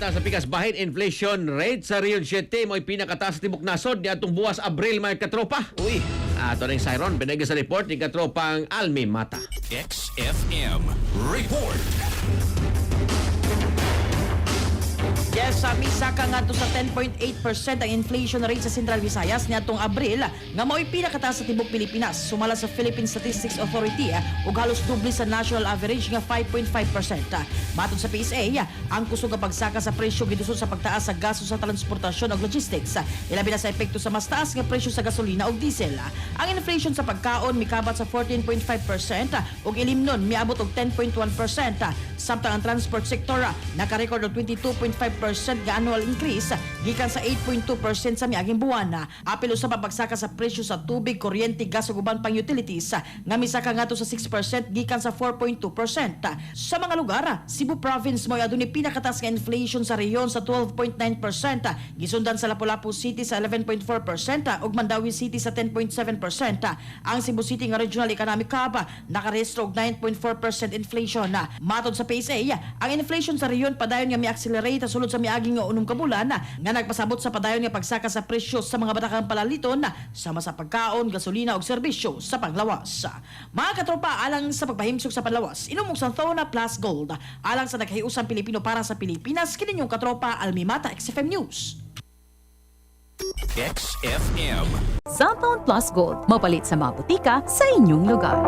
Sa pikas bahin inflation rate sa Region 7 mo'y pinakataas sa tibok nasod ni atong buwas Abril mga katropa. Uy, Ato ning Siron pinagi sa report ni katropang Almi Mata. XFM Report. Yes, misa ka nga to sa 10.8% ang inflation rate sa Central Visayas niadtong Abril nga mao'y pinakataas sa tibok Pilipinas sumala sa Philippine Statistics Authority ug halos doble sa national average nga 5.5%. Matod sa PSA, ang kusog nga pagsaka sa presyo gidusod sa pagtaas sa gasto sa transportasyon ug logistics, ilabi na sa epekto sa mas taas nga presyo sa gasolina ug diesel. Ang inflation sa pagkaon mikabat sa 14.5% ug ilimnon miabot og 10.1%, samtang ang transport sector naka-record og 22.5% nga annual increase gikan sa 8.2% sa miaging buwan. Apil sa pagsaka sa presyo sa tubig, kuryente, gas ug uban pang utilities nga misaka ngadto sa 6% gikan sa 4.2%. Sa mga lugar, Cebu Province mo'y adunay pinakataas nga inflation sa rehiyon sa 12.9%, gisundan sa Lapu-Lapu City sa 11.4% ug Mandawi City sa 10.7%. Ang Cebu City nga Regional Economic Hub nakarehistro og 9.4% inflation. Matod sa PSA, ang inflation sa rehiyon padayon nga mi-accelerate sulod sa miaging nga unong kabulan nga nagpasabot sa padayon nga pagsaka sa presyo sa mga batakang palaliton sama sa pagkaon, gasolina ug serbisyo sa panglawas. Mga katropa, alang sa pagpahimsok sa panlawas, inumog Santhona Plus Gold. Alang sa naghiusang Pilipino para sa Pilipinas, kininyong katropa Almi Mata, XFM News. XFM. Santhone Plus Gold, mapalit sa mga butika sa inyong lugar.